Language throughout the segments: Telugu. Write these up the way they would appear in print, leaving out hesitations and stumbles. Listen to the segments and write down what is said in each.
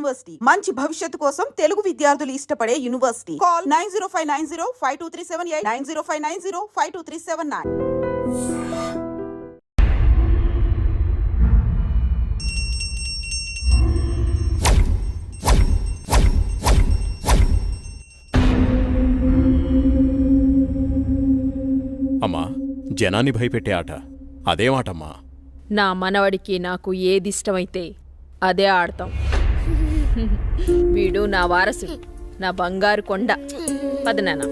యూనివర్సిటీ మంచి భవిష్యత్తు కోసం తెలుగు విద్యార్థులు ఇష్టపడే యూనివర్సిటీ. కాల్ 9059052378 9059052379. అమ్మా, జనాన్ని భయపెట్టే ఆట అదేమాటమ్మా? నా మనవడికి నాకు ఏదిష్టమైతే అదే ఆడతాం. వీడు నా వారసుడు, నా బంగారు కొండ. పదనాన్న.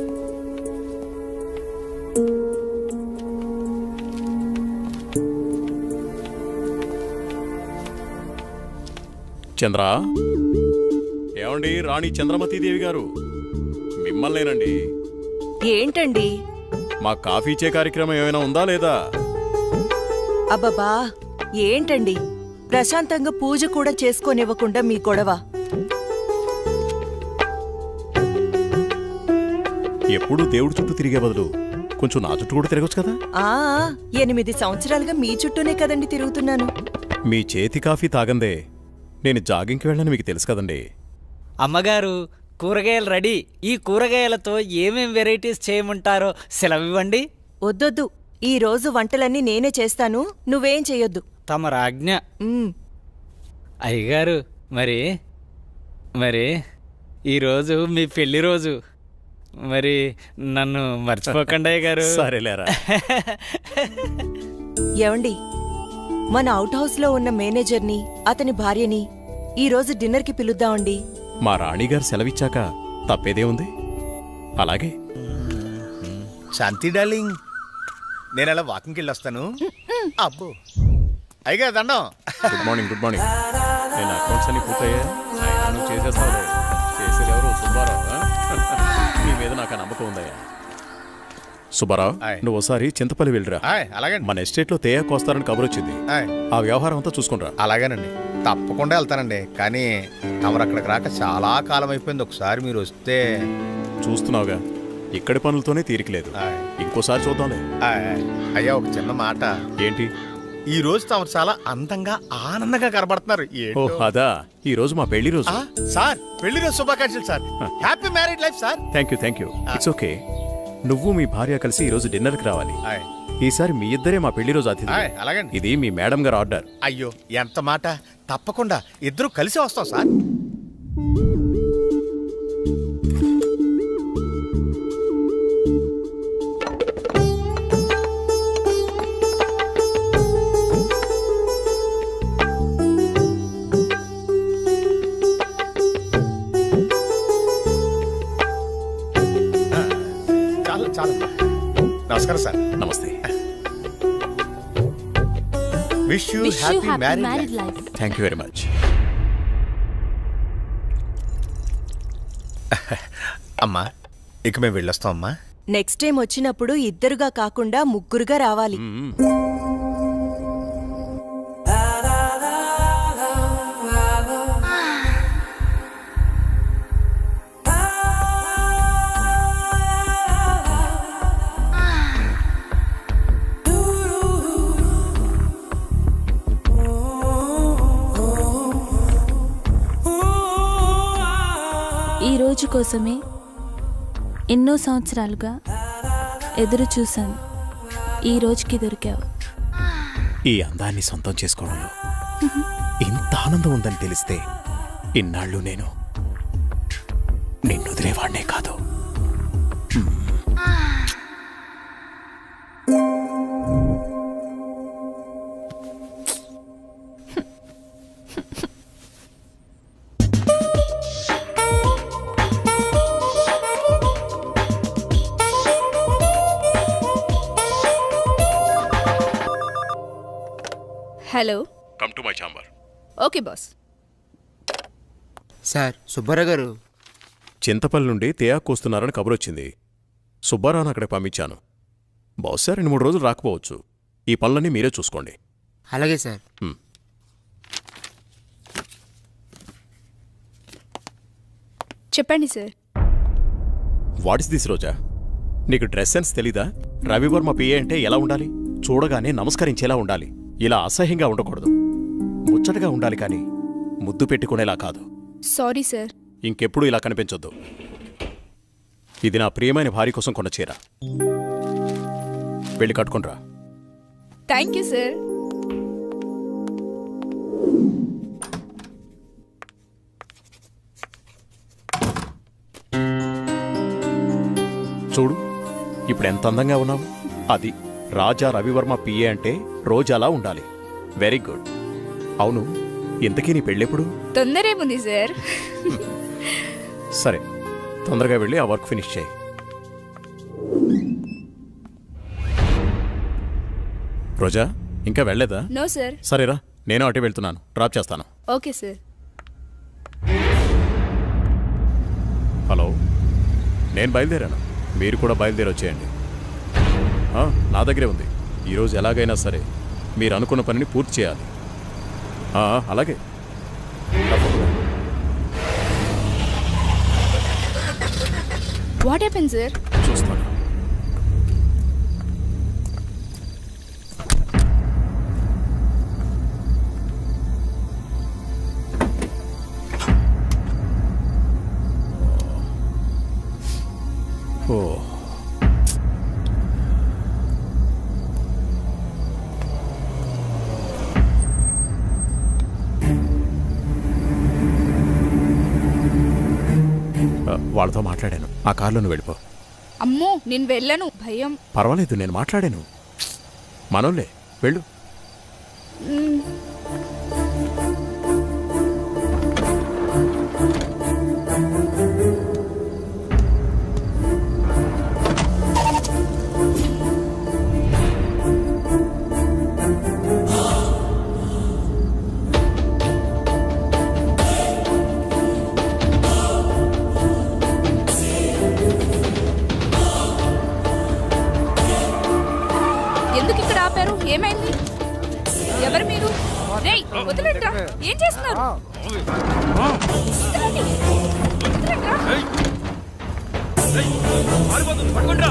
చంద్ర, ఏమండి? రాణి చంద్రమతీదేవి గారు మిమ్మల్నేనండి. ఏంటండి? మా కాఫీ ఇచ్చే కార్యక్రమం ఏమైనా ఉందా లేదా? అబ్బబ్బా, ఏంటండి ప్రశాంతంగా పూజ కూడా చేసుకోనివ్వకుండా మీ గొడవ? ఎప్పుడూ దేవుడి చుట్టూ తిరిగే బదులు కొంచెం నా చుట్టూ కూడా తిరగచ్చు కదా? 8 సంవత్సరాలుగా మీ చుట్టూనే కదండి తిరుగుతున్నాను. మీ చేతి కాఫీ తాగందే నేను జాగింగ్కి వెళ్ళని మీకు తెలుసు కదండి. అమ్మగారు, కూరగాయలు రెడీ. ఈ కూరగాయలతో ఏమేం వెరైటీస్ చేయమంటారో సెలవివ్వండి. వద్దొద్దు, ఈ రోజు వంటలన్నీ నేనే చేస్తాను, నువ్వేం చెయ్యొద్దు. తమ రాజ్ఞ. అయ్యగారు, మరి ఈరోజు మీ పెళ్లి రోజు. మరి నన్ను మర్చిపోకండి అయ్యగారు. సరేలేరా. ఏవండి, మన అవుట్ హౌస్లో ఉన్న మేనేజర్ని, అతని భార్యని ఈరోజు డిన్నర్కి పిలుద్దామండి. మా రాణిగారు సెలవిచ్చాక తప్పేదే ఉంది. అలాగే. శాంతి డార్లింగ్, నేను అలా వాకింగ్కి వెళ్ళొస్తాను. అబ్బో అయ్యగా దండం. Good morning. Good morning. నేను అకౌంట్స్ అన్ని పూర్తయ్యా? నువ్వు చేసేస్తావులే. చేసేది ఎవరు? సుబ్బారావు. నీ మీద నాకు ఆ నమ్మకం ఉందయ్యా. సుబ్బారావు, నువ్వు ఒకసారి చింతపల్లి వెళ్ళిరా. అలాగే. మన ఎస్టేట్లో తేయాకు వస్తారని కబురు వచ్చింది. ఆ వ్యవహారం అంతా చూసుకుంటా. అలాగేనండి, తప్పకుండా వెళ్తానండి. కానీ తమరు అక్కడికి రాక చాలా కాలం అయిపోయింది. ఒకసారి మీరు వస్తే. చూస్తున్నావుగా, ఇక్కడి పనులతోనే తీరికలేదు. ఇంకోసారి చూద్దాంలే. అయ్యా, ఒక చిన్న మాట. ఏంటి? ఈ రోజు తమరు చాలా అందంగా ఆనందంగా కనబడుతున్నారు. అదా, ఈ రోజు మా పెళ్లి రోజు. సార్, పెళ్లి రోజు శుభాకాంక్షలు sir. Happy married life sir. Thank you. It's okay. నువ్వు మీ భార్య కలిసి ఈ రోజు డిన్నర్కి రావాలి. ఈసారి మీ ఇద్దరే మా పెళ్లి రోజు అతిథి. అలాగండి. ఇది మీ మేడం గారు ఆర్డర్. అయ్యో, ఎంత మాట. తప్పకుండా ఇద్దరు కలిసి వస్తాం సార్. చాలు. నమస్కారం సార్. నమస్తే. Wish you happy married life. Thank you very much. అమ్మా, ఇక మేము వెళ్ళొస్తాం అమ్మా. నెక్స్ట్ టైం వచ్చినప్పుడు ఇద్దరుగా కాకుండా ముగ్గురుగా రావాలి. ఈ రోజు కోసమే ఎన్నో సంవత్సరాలుగా ఎదురు చూశాను. ఈ రోజుకి దొరికావు. ఈ అందాన్ని సొంతం చేసుకోవడంలో ఇంత ఆనందం ఉందని తెలిస్తే ఇన్నాళ్ళు నేను నిన్ను వదిలేవాడినే కాదు. Hello. Come to my chamber. Okay boss. Sir, Subbarao గారు చింతపల్లి నుండి తేయాకు వస్తున్నారని కబురొచ్చింది. సుబ్బారావును అక్కడికి పంపించాను. బహుశా 2-3 రోజులు రాకపోవచ్చు. ఈ పనులన్నీ మీరే చూసుకోండి. అలాగే సార్. చెప్పండి సార్. వాట్ ఇస్ దిస్ రోజా? నీకు డ్రెస్ సెన్స్ తెలీదా? రవివర్మ పిఏ అంటే ఎలా ఉండాలి? చూడగానే నమస్కరించేలా ఉండాలి. ఇలా అసహ్యంగా ఉండకూడదు. ముచ్చటగా ఉండాలి, కానీ ముద్దు పెట్టుకునేలా కాదు. Sorry sir. ఇంకెప్పుడు ఇలా కనిపించొద్దు. ఇది నా ప్రియమైన భార్య కోసం కొన్న చీర. వెళ్ళి కట్టుకుంట్రా. Thank you sir. చూడు ఇప్పుడు ఎంత అందంగా ఉన్నావు. అది రాజా రవివర్మ పిఏ అంటే రోజాలా ఉండాలి. Very good. అవును, ఇంతకీ నీ పెళ్ళెప్పుడు? తొందరేముంది సార్. సరే, తొందరగా వెళ్ళి ఆ వర్క్ ఫినిష్ చేయి. రోజా ఇంకా వెళ్ళలేదా? No sir. సరేరా, నేను అటే వెళ్తున్నాను. డ్రాప్ చేస్తాను. Okay sir. హలో, నేను బయలుదేరాను. మీరు కూడా బయలుదేరి వచ్చేయండి. నా దగ్గరే ఉంది. ఈరోజు ఎలాగైనా సరే మీరు అనుకున్న పనిని పూర్తి చేయాలి. అలాగే. What happen sir? చూస్తాను. ఓ, వాళ్ళతో మాట్లాడాను. ఆ కార్లో నువ్వు వెళ్ళిపో. అమ్మో నేను వెళ్ళను, భయం. పర్వాలేదు, నేను మాట్లాడాను. మనోళ్ళే, వెళ్ళు. ఎందుకు ఇక్కడ ఆపారు? ఏమైంది? ఎవరు మీరు? రేయ్ వదిలేట్రా. ఏం చేస్తున్నారు? వదలండి. వదలండ్రా.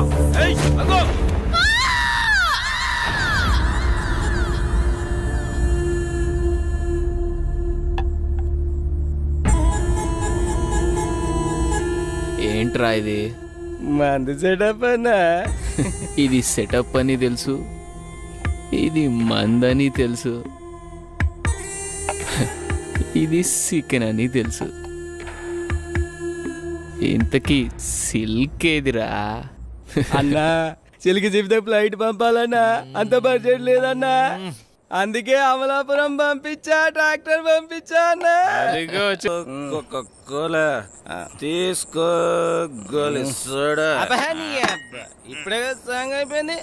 ఏంట్రా ఇది? మంది సెటప్ అన్నా. ఇది సెటప్ అని తెలుసు, ఇది మందని తెలుసు, ఇది చికెన్ అని తెలుసు. ఇంతకీ సిల్క్ ఏదిరా? అన్నా చిలికి చెబితే ఫ్లైట్ పంపాలన్నా, అంత బడ్జెట్ లేదన్నా. అందుకే అమలాపురం పంపించా, ట్రాక్టర్ పంపించా అన్నా. తీసుకో ఇప్పుడే సాంగ్ అయిపోయింది.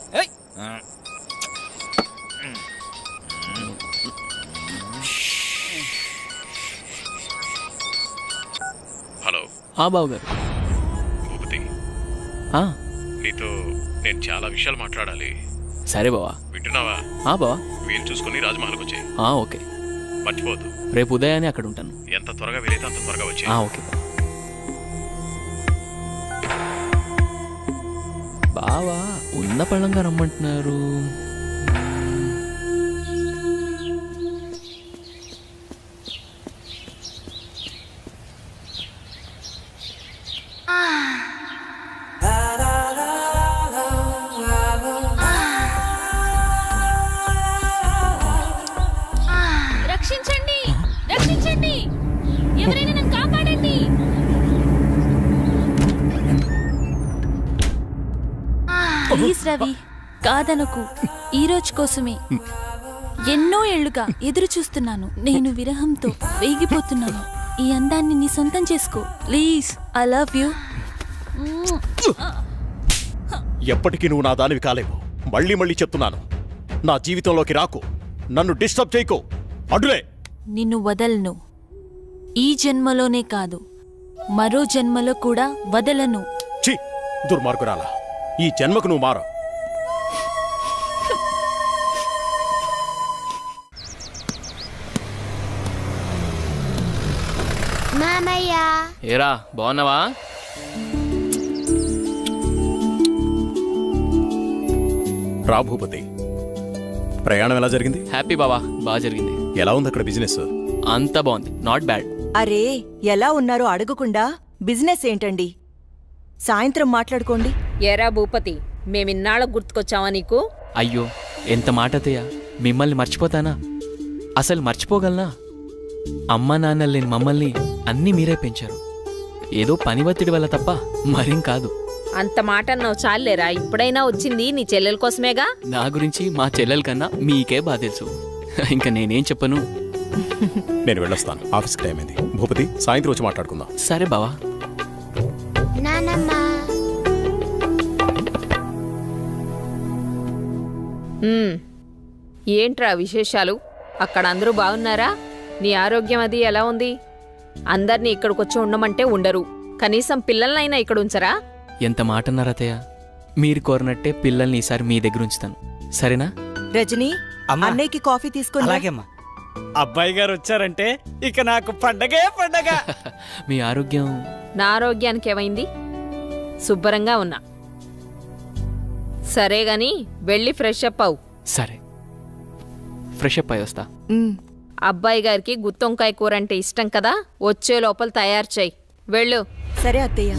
హలో. బాబు గారు. భూపతి, నీతో నేను చాలా విషయాలు మాట్లాడాలి. సరే బావా. వింటున్నావా? బావా, వీలు చూసుకుని రాజమహల్కి వచ్చాయి. ఓకే. మర్చిపోద్దు. రేపు ఉదయాన్నే అక్కడ ఉంటాను. ఎంత త్వరగా వీలైతే అంత త్వరగా వచ్చాయి. ఓకే బావా. ఉన్న పళ్ళంగా రమ్మంటున్నారు. రక్షించండి, రక్షించండి, ఎవరైనా నన్ను కాపాడండి. ప్లీజ్ రవి, కాదనకు. ఈ రోజు కోసమే ఎన్నో ఏళ్లుగా ఎదురు చూస్తున్నాను. నేను విరహంతో వేగిపోతున్నాను. ఈ అందాన్ని నీ సొంతం చేసుకో ప్లీజ్. I love you. ఎప్పటికీ నువ్వు నా దానివి కాలేవు. మళ్ళీ మళ్ళీ చెప్తున్నాను, నా జీవితంలోకి రాకు. నన్ను డిస్టర్బ్ చేయకు. అడ్డులే. నిన్ను వదలను. ఈ జన్మలోనే కాదు, మరో జన్మలో కూడా వదలను. ఛీ, దుర్మార్గురాలా. ఈ జన్మకు నువ్వు మారు. మామయ్య. ఏరా బాగున్నావా? రా భూపతి, ప్రయాణం ఎలా జరిగింది? హ్యాపీ బావా, బాగా జరిగింది. ఎలా ఉంది అక్కడ బిజినెస్? అంతా బాగుంది, నాట్ బ్యాడ్. అరే ఎలా ఉన్నారో అడగకుండా బిజినెస్ ఏంటండి? సాయంత్రం మాట్లాడుకోండి. ఎరా భూపతి, మేమిన్నాళ్ళకు గుర్తుకొచ్చావా నీకు? అయ్యో ఎంత మాట అత్తయ్య, మిమ్మల్ని మర్చిపోతానా? అసలు మర్చిపోగలనా? అమ్మా నాన్నలు లేని మమ్మల్ని అన్నీ మీరే పెంచారు. ఏదో పని ఒత్తిడి వల్ల తప్ప మరేం కాదు. అంత మాట అన్నావు చాలేరా, ఇప్పుడైనా వచ్చింది నీ చెల్లెల కోసమేగా. నా గురించి మా చెల్లెల కన్నా మీకే బాగా తెలుసు. ఇంకా నేనేం చెప్పను. నేను వెళ్ళొస్తాను, ఆఫీస్కి టైం అయింది. భూపతి, సాయంత్రం వచ్చి మాట్లాడుకుందాం. సరే బావా. ఏంట్రా విశేషాలు? అక్కడ అందరూ బాగున్నారా? నీ ఆరోగ్యం అది ఎలా ఉంది? అందర్నీ ఇక్కడికొచ్చి ఉండమంటే ఉండరు, కనీసం పిల్లలనైనా ఇక్కడ ఉంచరా? ఎంత మాట అన్నారు అత్తయ్య. మీరు కోరినట్టే పిల్లల్ని ఈసారి మీ దగ్గర ఉంచుతాను, సరేనా? రజనీ, అన్నయ్యకి కాఫీ తీసుకొని రా. అలాగేమ్మా. అబ్బాయి గారు వచ్చారంటే ఇక నాకు పండగే పండగ. మీ ఆరోగ్యం? నా ఆరోగ్యానికి ఏమైంది? శుభ్రంగా ఉన్నా. సరే గాని వెళ్ళి ఫ్రెష్ అప్ అవు. సరే, ఫ్రెష్ అప్ అయి వస్తా. ఉమ్. అబ్బాయి గారికి గుత్తొంకాయ కూర అంటే ఇష్టం కదా, వచ్చే లోపల తయారు చేయి. వెళ్ళు. సరే అత్తయ్య.